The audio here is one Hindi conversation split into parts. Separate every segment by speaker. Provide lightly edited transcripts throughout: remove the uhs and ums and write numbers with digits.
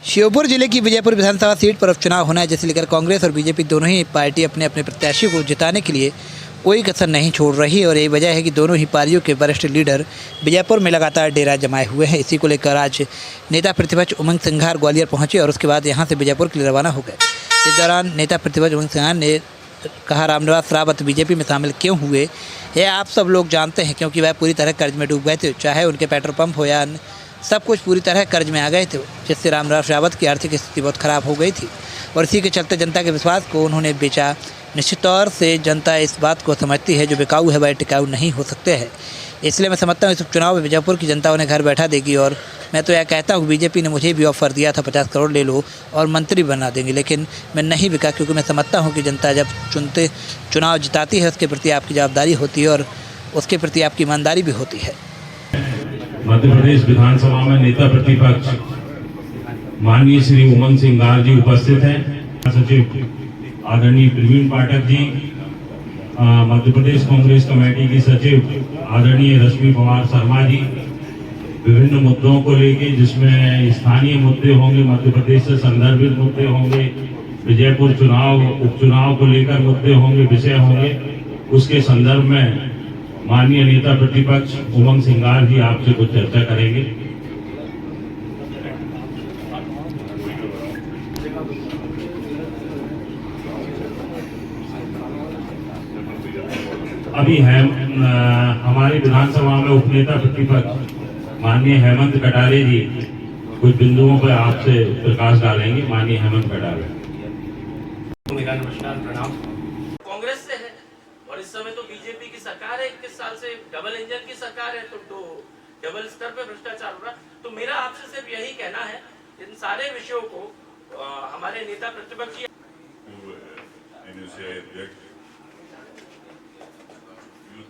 Speaker 1: श्योपुर जिले की विजयपुर विधानसभा सीट पर उपचुनाव होना है, जिसे लेकर कांग्रेस और बीजेपी दोनों ही पार्टी अपने अपने प्रत्याशियों को जिताने के लिए कोई कसर नहीं छोड़ रही और यही वजह है कि दोनों ही पार्टियों के वरिष्ठ लीडर विजयपुर में लगातार डेरा जमाए हुए हैं। इसी को लेकर आज नेता प्रतिपक्ष उमंग सिंघार ग्वालियर पहुंचे और उसके बाद यहां से विजयपुर के लिए रवाना हो गए। इस दौरान नेता प्रतिपक्ष उमंग सिंघार ने कहा, रामनिवास रावत बीजेपी में शामिल क्यों हुए यह आप सब लोग जानते हैं, क्योंकि वह पूरी तरह कर्ज में डूब गए थे। चाहे उनके पेट्रोल पंप हो या सब कुछ पूरी तरह कर्ज में आ गए थे, जिससे रामनिवास रावत की आर्थिक स्थिति बहुत ख़राब हो गई थी और इसी के चलते जनता के विश्वास को उन्होंने बेचा। निश्चित तौर से जनता इस बात को समझती है, जो बिकाऊ है वह टिकाऊ नहीं हो सकते हैं। इसलिए मैं समझता हूँ इस उपचुनाव में विजयपुर की जनता उन्हें घर बैठा देगी और मैं तो यह कहता हूँ, बीजेपी ने मुझे भी ऑफर दिया था 50 करोड़ ले लो और मंत्री बना देंगे, लेकिन मैं नहीं बिका, क्योंकि मैं समझता हूँ कि जनता जब चुनाव जिताती है उसके प्रति आपकी जवाबदारी होती है और उसके प्रति आपकी ईमानदारी भी होती है।
Speaker 2: मध्य प्रदेश विधानसभा में नेता प्रतिपक्ष माननीय श्री उमंग सिंघार जी उपस्थित हैं। सचिव आदरणीय प्रवीण पाठक जी, मध्य प्रदेश कांग्रेस कमेटी की सचिव आदरणीय रश्मि पवार शर्मा जी, विभिन्न मुद्दों को लेकर जिसमें स्थानीय मुद्दे होंगे, मध्य प्रदेश से संदर्भित मुद्दे होंगे, विजयपुर चुनाव उपचुनाव को लेकर मुद्दे होंगे, विषय होंगे, उसके संदर्भ में माननीय नेता प्रतिपक्ष उमंग सिंघार जी आपसे कुछ चर्चा करेंगे। अभी हमारी विधानसभा में उपनेता प्रतिपक्ष माननीय हेमंत कटारे जी कुछ बिंदुओं पर आपसे प्रकाश डालेंगे। माननीय हेमंत कटारे।
Speaker 3: मेरा नमस्कार, प्रणाम। कांग्रेस से है और इस समय तो बीजेपी की सरकार है, 21 साल से डबल इंजन की सरकार है, तो डबल स्तर पे भ्रष्टाचार हो रहा। तो मेरा आपसे सिर्फ यही कहना है, इन सारे विषयों को हमारे नेता प्रतिपक्ष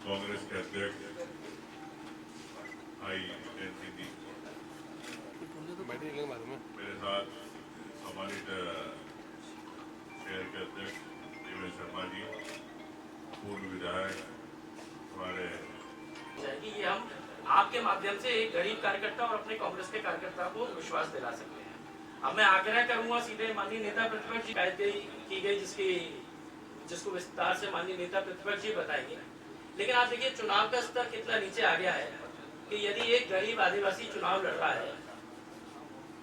Speaker 4: कांग्रेस के अध्यक्ष मेरे साथ हमारे शहर के अध्यक्ष देवेश शर्मा जी, पूर्व विधायक हमारे,
Speaker 3: ये हम आपके माध्यम से एक गरीब कार्यकर्ता और अपने कांग्रेस के कार्यकर्ता को विश्वास दिला सकते हैं। अब मैं आग्रह करूंगा सीधे माननीय नेता प्रतिपक्ष शिकायत की गई, जिसको विस्तार से माननीय नेता प्रतिपक्ष जी बताएंगे। लेकिन आप देखिए चुनाव का स्तर कितना नीचे आ गया है कि यदि एक गरीब आदिवासी चुनाव लड़ रहा है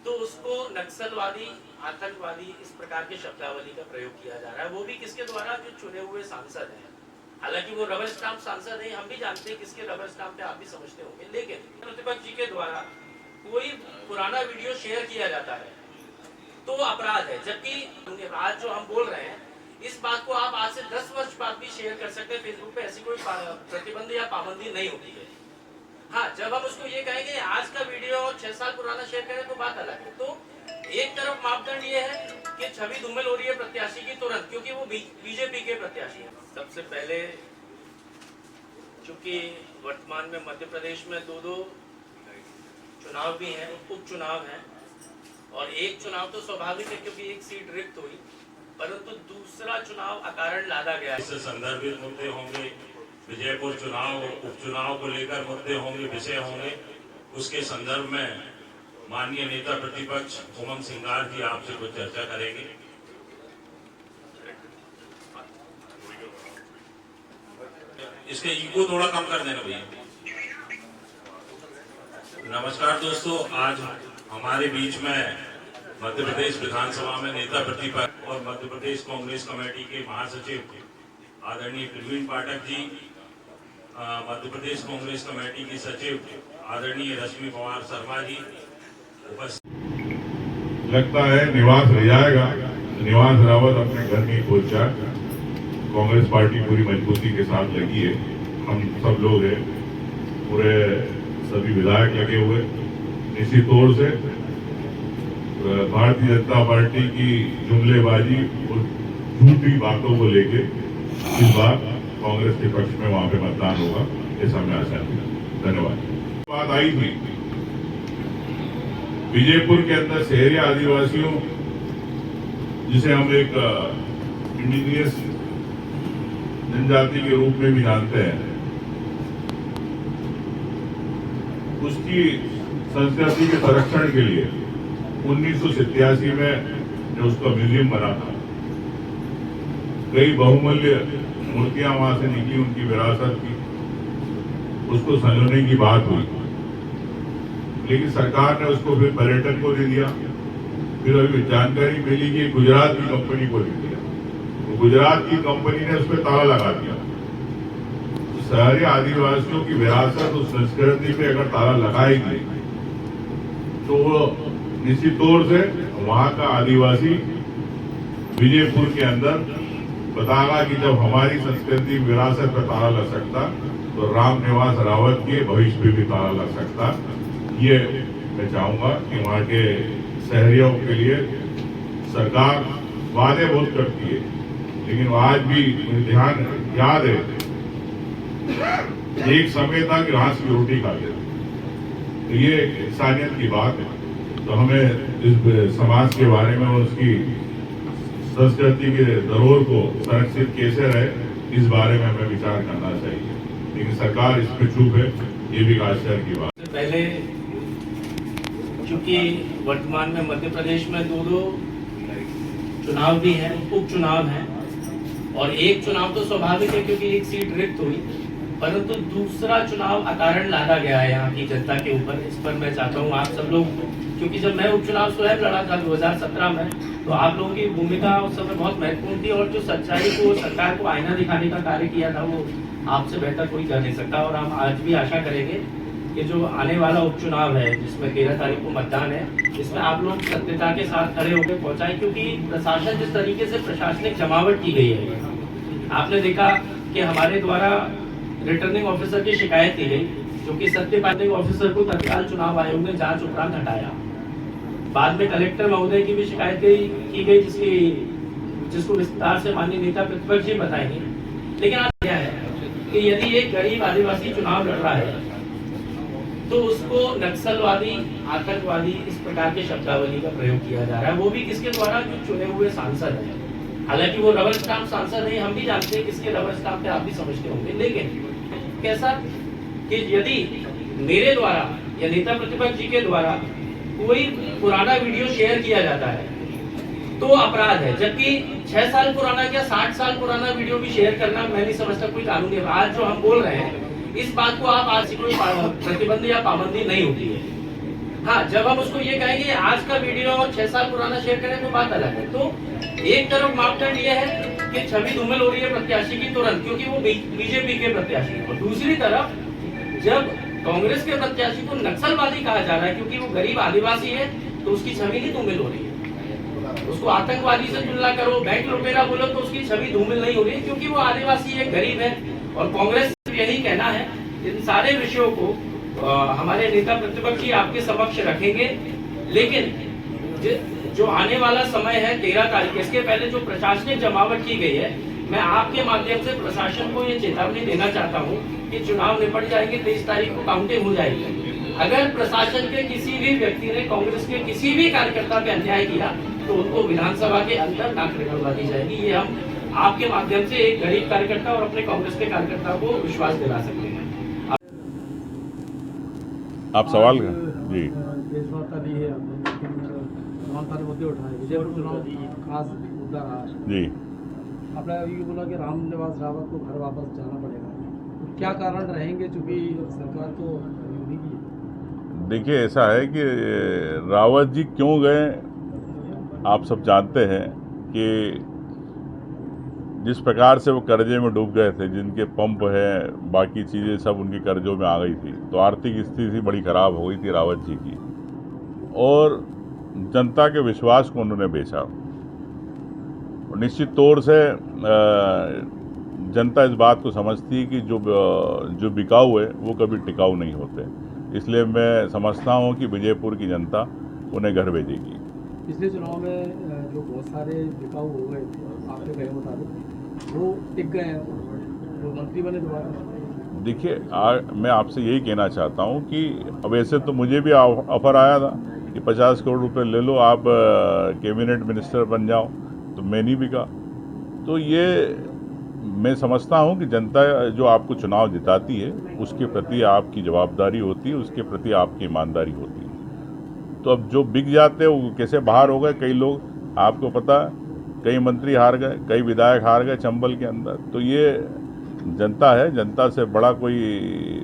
Speaker 3: तो उसको नक्सलवादी, आतंकवादी, इस प्रकार की शब्दावली का प्रयोग किया जा रहा है, वो भी किसके द्वारा, जो चुने हुए सांसद हैं। हालांकि वो रबर स्टाम्प सांसद है, हम भी जानते हैं किसके रबर स्टाम्प पे, आप भी समझते होंगे। लेकिन प्रतिपक्ष जी के द्वारा कोई पुराना वीडियो शेयर किया जाता है तो अपराध है, जबकि आज जो हम बोल रहे हैं इस बात को आप आज से 10 वर्ष बाद भी शेयर कर सकते हैं फेसबुक पे, ऐसी कोई प्रतिबंध या पाबंदी नहीं होती है। हाँ, जब हम उसको ये कहेंगे आज का वीडियो और 6 साल पुराना शेयर करें तो बात अलग है। तो एक तरफ मापदंड ये है कि छवि धूमिल हो रही है प्रत्याशी की तुरंत, क्योंकि वो बीजेपी के प्रत्याशी है। सबसे पहले चूंकि वर्तमान में मध्य प्रदेश में दो चुनाव भी हैं, उपचुनाव हैं, और एक चुनाव तो स्वाभाविक है क्योंकि एक सीट रिक्त हुई, परंतु दूसरा चुनाव अकारण लादा गया।
Speaker 2: इससे संदर्भित मुद्दे होंगे, विजयपुर चुनाव उपचुनाव को लेकर मुद्दे होंगे, विषय होंगे, उसके संदर्भ में माननीय नेता प्रतिपक्ष उमंग सिंघार जी आपसे कुछ चर्चा करेंगे। इसके ईगो थोड़ा कम कर देना भैया। नमस्कार दोस्तों, आज हमारे बीच में मध्य प्रदेश विधानसभा में नेता प्रतिपक्ष और मध्य प्रदेश कांग्रेस कमेटी के महासचिव आदरणीय प्रवीण पाठक जी, मध्य प्रदेश कांग्रेस कमेटी की सचिव आदरणीय रश्मि पवार शर्मा जी उपस्थित।
Speaker 4: लगता है निवास रह जाएगा। निवास रावत अपने घर में पहुंचा। कांग्रेस पार्टी पूरी मजबूती के साथ लगी है, हम सब लोग हैं, पूरे सभी विधायक लगे हुए। निश्चित तौर से भारतीय जनता पार्टी की जुमलेबाजी और झूठी बातों को लेके इस बार कांग्रेस के पक्ष में वहां पे मतदान होगा, ऐसा मैं आशा है। धन्यवाद। बात आई थी विजयपुर के अंदर शहरी आदिवासियों, जिसे हम एक इंडिजिनियस जनजाति के रूप में भी जानते हैं, उसकी संस्कृति के संरक्षण के लिए 1987 में जो उसका म्यूजियम बना था, कई बहुमूल्य मूर्तियां वहां से निकली उनकी विरासत की, उसको संजोने की बात हुई, लेकिन सरकार ने उसको फिर पर्यटन को दे दिया। फिर अभी जानकारी मिली कि गुजरात की कंपनी को दे दिया, तो गुजरात की कंपनी ने उस पर ताला लगा दिया। तो शहरी आदिवासियों की विरासत उस संस्कृति पे अगर ताला लगाएगी तो वो निश्चित तौर से वहां का आदिवासी विजयपुर के अंदर बताएगा कि जब हमारी संस्कृति विरासत पर ताला लग सकता तो राम निवास रावत के भविष्य पे भी ताला लग सकता। ये मैं चाहूंगा कि वहां के शहरियों के लिए सरकार वादे बहुत करती है, लेकिन आज भी मुझे ध्यान याद है एक समय था कि घास की रोटी खाते थे, तो ये इंसानियत की बात है। तो हमें इस समाज के बारे में उसकी संस्कृति के धरोहर को संरक्षित कैसे रहे, इस बारे में हमें विचार करना चाहिए, लेकिन सरकार इस पर चुप है, ये भी आश्चर्य की बात है।
Speaker 3: पहले चूंकि वर्तमान में मध्य प्रदेश में दो चुनाव भी हैं, उपचुनाव हैं, और एक चुनाव तो स्वाभाविक है क्योंकि एक सीट रिक्त हुई, परंतु दूसरा चुनाव अकारण लादा गया है यहाँ की जनता के ऊपर। इस पर मैं चाहता हूँ आप सब लोग, क्योंकि जब मैं उपचुनाव स्वयं लड़ा था 2017 में, तो आप लोगों की भूमिका उस समय बहुत महत्वपूर्ण थी, और जो सच्चाई को, सरकार को आईना दिखाने का कार्य किया था वो आपसे बेहतर कोई कर नहीं सकता। और हम आज भी आशा करेंगे कि जो आने वाला उपचुनाव है जिसमें 13 तारीख को मतदान है, इसमें आप लोग सत्यता के साथ खड़े होकर पहुंचाएं, क्योंकि प्रशासन जिस तरीके से प्रशासनिक जमावट की गई है, आपने देखा कि हमारे द्वारा रिटर्निंग ऑफिसर की शिकायत की गई, जो कि सत्यपालिक ऑफिसर को तत्काल चुनाव आयोग ने जांच उपरांत हटाया। बाद में कलेक्टर महोदय की भी शिकायत की गई, जिसको विस्तार से माननीय नेता प्रतिपक्ष जी बताएंगे। लेकिन आज क्या है कि यदि एक गरीब आदिवासी चुनाव लड़ रहा है तो उसको नक्सलवादी, आतंकवादी, इस प्रकार के शब्दावली का प्रयोग किया जा रहा है, वो भी किसके द्वारा, जो चुने हुए सांसद हैं। हालांकि वो रबर स्टाम्प सांसद नहीं, हम भी जानते हैं किसके रबर स्टाम्प पे, आप भी समझते होंगे। लेकिन कैसा कि यदि मेरे द्वारा या नेता प्रतिपक्ष जी के द्वारा कोई पुराना वीडियो शेयर किया जाता है तो अपराध है, जबकि 6 साल पुराना या 60 साल पुराना वीडियो भी शेयर करना मैं नहीं समझता कोई कानूनी। आज जो हम बोल रहे हैं इस बात को आप आज से कोई प्रतिबंध या पाबंदी नहीं होती है। हाँ, जब हम उसको ये कहेंगे आज का वीडियो और 6 साल पुराना शेयर करें तो बात अलग है। तो एक तरफ मापदंड ये है कि छवि धूमिल हो रही है प्रत्याशी की तुरंत, क्योंकि वो बीजेपी के प्रत्याशी, और दूसरी तरफ जब कांग्रेस के प्रत्याशी को नक्सलवादी कहा जा रहा है क्योंकि वो गरीब आदिवासी है, तो उसकी छवि ही धूमिल हो रही है। उसको आतंकवादी से तुलना करो, बैंक लुटेरा बोलो तो उसकी छवि धूमिल नहीं हो रही है, क्योंकि वो आदिवासी है, गरीब है। और कांग्रेस यही कहना है, इन सारे विषयों को हमारे नेता प्रतिपक्ष जी आपके समक्ष रखेंगे। लेकिन जो आने वाला समय है 13 तारीख, इसके पहले जो प्रशासनिक जमावट की गई है, मैं आपके माध्यम से प्रशासन को ये चेतावनी देना चाहता हूँ कि चुनाव निपट जाएंगे, 23 तारीख को काउंटिंग हो जाएगी। अगर प्रशासन के किसी भी व्यक्ति ने कांग्रेस के किसी भी कार्यकर्ता पे अन्याय किया तो उनको विधानसभा के अंदर नाक निकलवा दी जाएगी। ये हम आपके माध्यम से एक गरीब कार्यकर्ता और अपने कांग्रेस के कार्यकर्ता को विश्वास दिला सकते हैं।
Speaker 5: आप सवाल कर जी।
Speaker 6: देशवार्ता दी है आपने, तमाम सारे मुद्दे उठाए, विजयपुर चुनाव खास मुद्दा रहा।
Speaker 5: जी,
Speaker 6: आपने अभी बोला कि राम निवास रावत को घर वापस जाना पड़ेगा, तो क्या कारण रहेंगे, चूंकि सरकार तो विरोधी की है।
Speaker 5: देखिए ऐसा है कि रावत जी क्यों गए, आप सब जानते हैं कि जिस प्रकार से वो कर्जे में डूब गए थे, जिनके पंप हैं, बाकी चीज़ें सब उनके कर्जों में आ गई थी, तो आर्थिक स्थिति बड़ी ख़राब हो गई थी रावत जी की, और जनता के विश्वास को उन्होंने बेचा। और निश्चित तौर से जनता इस बात को समझती है कि जो बिकाऊ है वो कभी टिकाऊ नहीं होते। इसलिए मैं समझता हूँ कि विजयपुर की जनता उन्हें घर भेजेगी।
Speaker 6: पिछले चुनाव में जो बहुत सारे बिकाऊ हो गए आपके कहे मुताबिक, वो टिक गए हैं, वो मंत्री बने दोबारा।
Speaker 5: देखिए मैं आपसे यही कहना चाहता हूँ कि अब ऐसे तो मुझे भी ऑफर आया था कि 50 करोड़ रुपए ले लो, आप कैबिनेट मिनिस्टर बन जाओ, तो मैं नहीं बिका। तो ये मैं समझता हूँ कि जनता जो आपको चुनाव जिताती है उसके प्रति आपकी जवाबदारी होती है, उसके प्रति आपकी ईमानदारी होती है। तो अब जो बिक जाते हैं वो कैसे बाहर हो गए, कई लोग आपको पता है, कई मंत्री हार गए, कई विधायक हार गए चंबल के अंदर। तो ये जनता है, जनता से बड़ा कोई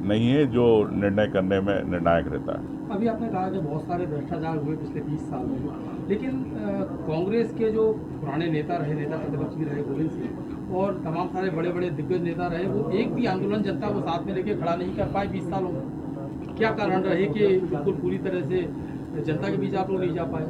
Speaker 5: नहीं है जो निर्णय करने में निर्णायक रहता है।
Speaker 6: अभी आपने कहा कि बहुत सारे भ्रष्टाचार हुए पिछले 20 साल में, लेकिन कांग्रेस के जो पुराने नेता रहे, नेता प्रतिपक्ष भी रहे गोविंद सिंह, और तमाम सारे बड़े बड़े दिग्गज नेता रहे, वो एक भी आंदोलन जनता को साथ में लेके खड़ा नहीं कर पाए 20 सालों में। क्या कारण रहे कि बिल्कुल पूरी तरह से जनता के बीच आप लोग नहीं जा पाए?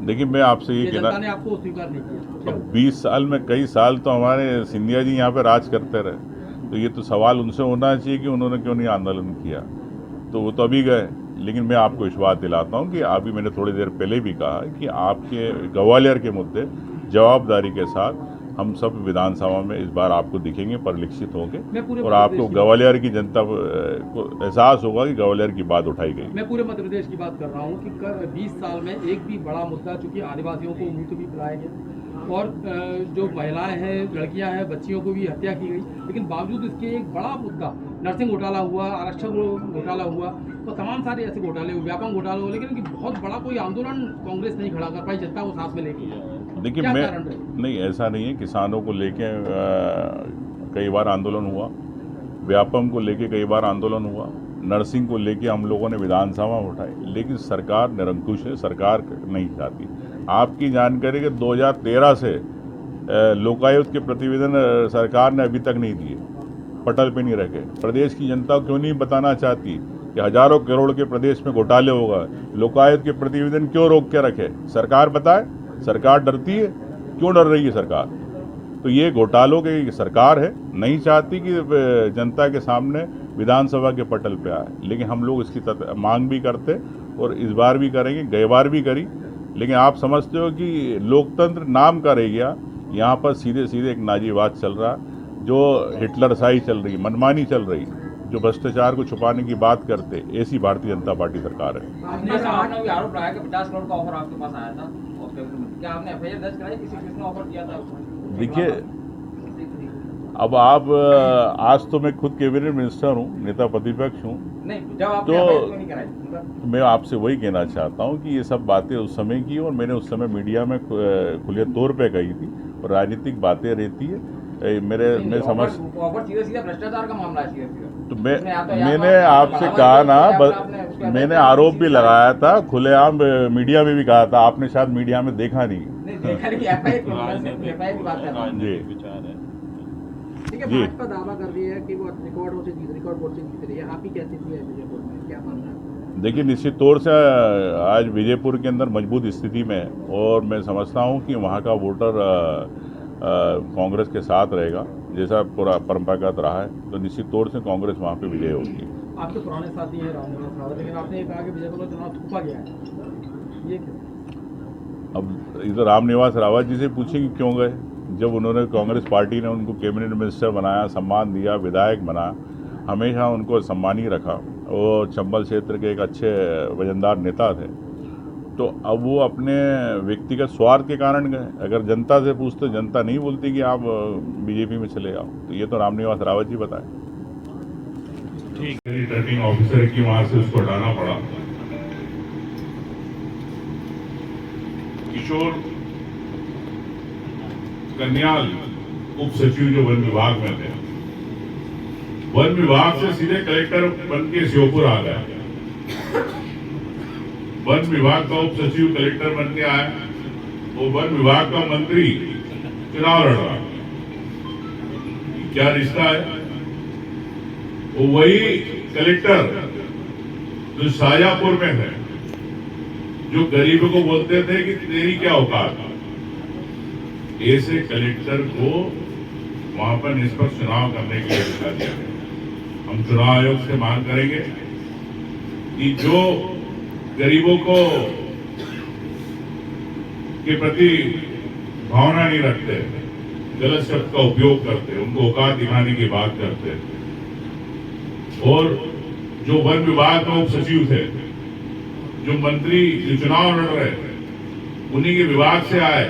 Speaker 5: देखिए, मैं आपसे ये कहना,
Speaker 6: जनता ने आपको स्वीकार नहीं किया।
Speaker 5: अब 20 साल में कई साल तो हमारे सिंधिया जी यहाँ पे राज करते रहे, तो ये तो सवाल उनसे होना चाहिए कि उन्होंने क्यों नहीं आंदोलन किया। तो वो तो अभी गए, लेकिन मैं आपको विश्वास दिलाता हूँ कि अभी मैंने थोड़ी देर पहले भी कहा कि आपके ग्वालियर के मुद्दे जवाबदारी के साथ हम सब विधानसभा में इस बार आपको दिखेंगे, परिलक्षित होंगे, और आपको ग्वालियर की जनता को एहसास होगा कि ग्वालियर की बात उठाई गई।
Speaker 6: मैं पूरे मध्य प्रदेश की बात कर रहा हूँ कि 20 साल में एक भी बड़ा मुद्दा, चूंकि आदिवासियों को मुफ्त भी पिलाया गया और जो महिलाएं हैं, लड़कियां हैं, बच्चियों को भी हत्या की गई, लेकिन बावजूद इसके एक बड़ा मुद्दा नर्सिंग घोटाला हुआ, आरक्षक घोटाला हुआ, तो तमाम सारे ऐसे घोटाले हुए, व्यापक घोटाले हुए, लेकिन बहुत बड़ा कोई आंदोलन कांग्रेस नहीं खड़ा कर पाई जनता को साथ में लेके।
Speaker 5: देखिए, मैं नहीं, ऐसा नहीं है। किसानों को लेके कई बार आंदोलन हुआ, व्यापम को लेके कई बार आंदोलन हुआ, नर्सिंग को लेके हम लोगों ने विधानसभा में उठाई, लेकिन सरकार निरंकुश है, सरकार नहीं चाहती। आपकी जानकारी कि 2013 से लोकायुक्त के प्रतिवेदन सरकार ने अभी तक नहीं दिए, पटल पे नहीं रखे। प्रदेश की जनता क्यों नहीं बताना चाहती कि हजारों करोड़ के प्रदेश में घोटाले होगा, लोकायुक्त के प्रतिवेदन क्यों रोक के रखे? सरकार बताए। सरकार डरती है, क्यों डर रही है सरकार? तो ये घोटालों की सरकार है, नहीं चाहती कि जनता के सामने विधानसभा के पटल पे आए, लेकिन हम लोग इसकी मांग भी करते और इस बार भी करेंगे, गई बार भी करी। लेकिन आप समझते हो कि लोकतंत्र नाम का रह गया, यहाँ पर सीधे सीधे एक नाजीवाद चल रहा, जो हिटलरशाही चल रही, मनमानी चल रही, जो भ्रष्टाचार को छुपाने की बात करते, ऐसी भारतीय जनता पार्टी सरकार है।
Speaker 7: आपने भी आरोप लगाया कि 50 करोड़ का ऑफर आपके पास आया था, क्या आपने एफआईआर दर्ज कराई? किसने ऑफर किया था?
Speaker 5: देखिए, अब आप आज तो मैं खुद कैबिनेट मिनिस्टर हूँ, नेता प्रतिपक्ष हूँ,
Speaker 7: नहीं, जब आपने एफआईआर क्यों नहीं कराई?
Speaker 5: मैं आपसे वही कहना चाहता हूँ कि ये सब बातें उस समय की, और मैंने उस समय मीडिया में खुले तौर पे कही थी, और राजनीतिक बातें रहती है मैं समझ,
Speaker 7: ऑफर सीधा भ्रष्टाचार का मामला है।
Speaker 5: तो मैंने आपसे कहा ना, मैंने आरोप भी लगाया था, खुलेआम मीडिया में भी कहा था, आपने शायद मीडिया में देखा नहीं। जी
Speaker 6: ठीक है, भाजपा दावा कर रही है कि वो रिकॉर्ड वोट से जीत रही है, आपकी क्या स्थिति है विजयपुर में, क्या मानना है?
Speaker 5: देखिए, निश्चित तौर से आज विजयपुर के अंदर मजबूत स्थिति में है, और मैं समझता हूं कि वहां का वोटर कांग्रेस के साथ रहेगा, जैसा पूरा परंपरागत रहा है। तो निश्चित तौर से कांग्रेस वहां पे विजय होगी।
Speaker 6: आपके पुराने साथी हैं रामनिवास रावत, लेकिन आपने ये कहा कि विजयपुर में चुनाव थोपा गया है, ये क्यों?
Speaker 5: अब इधर रामनिवास रावत जी से पूछे कि क्यों गए, जब उन्होंने, कांग्रेस पार्टी ने उनको कैबिनेट मिनिस्टर बनाया, सम्मान दिया, विधायक बनाया, हमेशा उनको सम्मान ही रखा। वो चंबल क्षेत्र के एक अच्छे वजनदार नेता थे, तो अब वो अपने व्यक्तिगत स्वार्थ के कारण गए। अगर जनता से पूछते, जनता नहीं बोलती कि आप बीजेपी में चले आओ, तो ये तो रामनिवास रावत जी बताएं।
Speaker 4: ठीक, रिटर्निंग ऑफिसर की वहां से उसको हटाना पड़ा। किशोर कन्याल उप सचिव जो वन विभाग में थे, वन विभाग से सीधे कलेक्टर बन के श्योपुर आ गया। वन विभाग का उप सचिव कलेक्टर बन के आया, वो वन विभाग का मंत्री चुनाव लड़ रहा। क्या रिश्ता है? वो वही कलेक्टर जो शाजापुर में है, जो गरीबों को बोलते थे कि तेरी क्या औकात, ऐसे कलेक्टर को वहां पर निष्पक्ष चुनाव करने के लिए बिठा दिया गया। हम चुनाव आयोग से मांग करेंगे कि जो गरीबों को के प्रति भावना नहीं रखते, गलत शब्द का उपयोग करते, उनको औकात दिखाने की बात करते, और जो वन विभाग में उप सचिव थे, जो मंत्री जो चुनाव लड़ रहे थे, उन्हीं के विभाग से आए,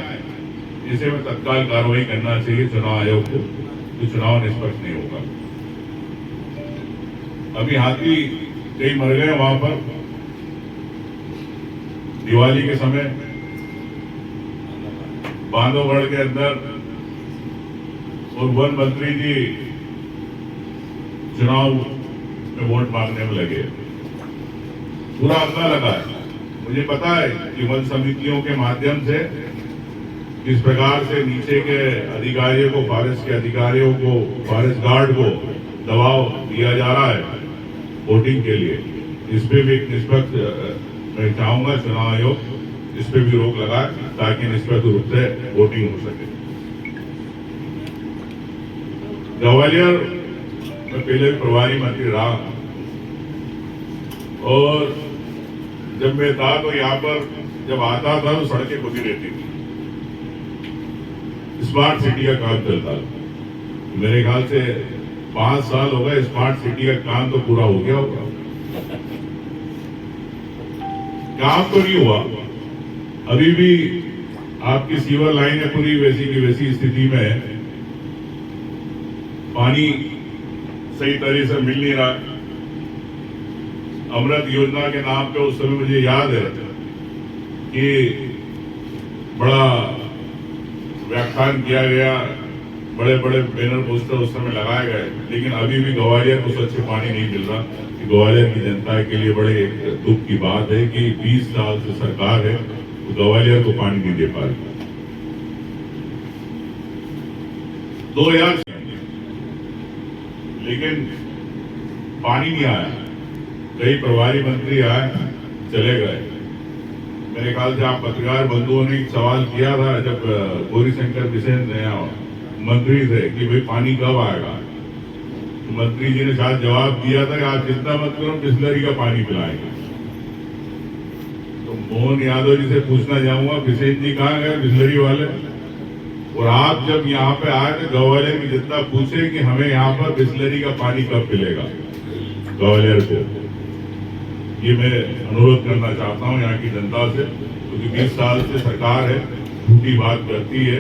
Speaker 4: जिसे में तत्काल कार्रवाई करना चाहिए चुनाव आयोग को, तो चुनाव निष्पक्ष नहीं होगा। अभी हाथी कई मर गए वहां पर, दिवाली के समय बांधवगढ़ के अंदर और वन मंत्री जी चुनाव में वोट मांगने में लगे। पूरा अगला लगा है। मुझे पता है कि वन समितियों के माध्यम से किस प्रकार से नीचे के अधिकारियों को, फॉरेस्ट के अधिकारियों को, फॉरेस्ट गार्ड को दबाव दिया जा रहा है वोटिंग के लिए। इस पे भी एक निष्पक्ष मैं चाहूंगा चुनाव आयोग इस पे भी रोक लगाए ताकि निष्पक्ष रूप से वोटिंग हो सके। ग्वालियर में पहले प्रभारी मंत्री रहा और जब मैं था तो यहाँ पर जब आता था तो सड़कें खुदी रहती थी, स्मार्ट सिटी का काम चलता था। मेरे ख्याल से 5 साल हो गए, स्मार्ट सिटी का काम तो पूरा हो गया होगा, काम तो नहीं हुआ। अभी भी आपकी सीवर लाइन है पूरी वैसी की वैसी स्थिति में है, पानी सही तरह से मिल नहीं रहा। अमृत योजना के नाम पे उस समय मुझे याद है कि बड़ा व्याख्यान किया गया, बड़े बड़े बैनर पोस्टर उस समय लगाए गए, लेकिन अभी भी ग्वालियर को स्वच्छ पानी नहीं मिल रहा। ग्वालियर की जनता के लिए बड़े एक दुख की बात है कि 20 साल से सरकार है तो ग्वालियर को पानी नहीं दे पा रही। 2000 लेकिन पानी नहीं आया। कई प्रभारी मंत्री आए, चले गए। मेरे ख्याल से आप पत्रकार बंधुओं ने एक सवाल किया था जब गौरीशंकर बिसेन नया मंत्री थे कि भाई पानी कब आएगा। तो मंत्री जी ने शायद जवाब दिया था कि आप चिंता मत करो, बिस्लरी का पानी पिलाएंगे। तो मोहन यादव जी से पूछना चाहूंगा, बिसेन जी कहाँ गए बिस्लरी वाले? और आप जब यहाँ पे आए तो ग्वालियर की जनता पूछे कि हमें यहाँ पर बिस्लरी का पानी कब मिलेगा ग्वालियर को। ये मैं अनुरोध करना चाहता हूँ यहाँ की जनता से, क्योंकि 20 साल से सरकार है, झूठी बात करती है।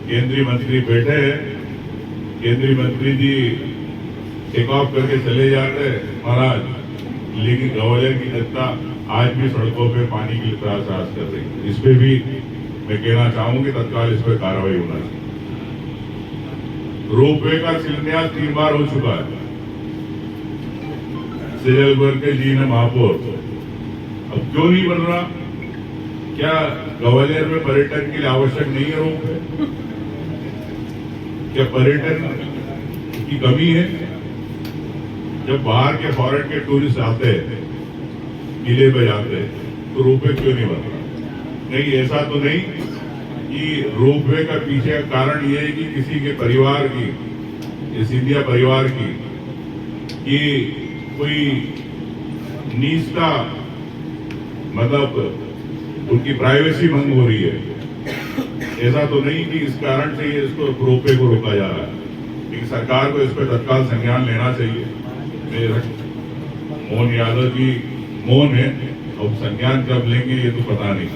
Speaker 4: केंद्रीय मंत्री बैठे हैं, केंद्रीय मंत्री जी टेक ऑफ करके चले जाते हैं महाराज, लेकिन ग्वालियर की जनता आज भी सड़कों पे पानी की त्रासदार कर रही है। इस पे भी मैं कहना चाहूंगी तत्काल इस पर कार्रवाई होना चाहिए। रोपवे का शिलान्यास 3 बार हो चुका है, सेजल जी ने महापौर, अब क्यों नहीं बन रहा? क्या ग्वालियर में पर्यटन के लिए आवश्यक नहीं है रोपवे? क्या पर्यटन की कमी है? जब बाहर के फॉरेन के टूरिस्ट आते हैं, किले पे जाते हैं, तो रोपवे क्यों नहीं बन रहा? नहीं, ऐसा तो नहीं कि रोपवे का पीछे का कारण यह है कि किसी के परिवार की, सिंधिया परिवार की, कि कोई निजता, मतलब उनकी प्राइवेसी भंग हो रही है। ऐसा तो नहीं कि इस कारण से ये इसको रोपवे को रोका जा रहा है, लेकिन सरकार को इस पर तत्काल संज्ञान लेना चाहिए। मोहन यादव जी मौन है, अब संज्ञान कब लेंगे ये तो पता नहीं।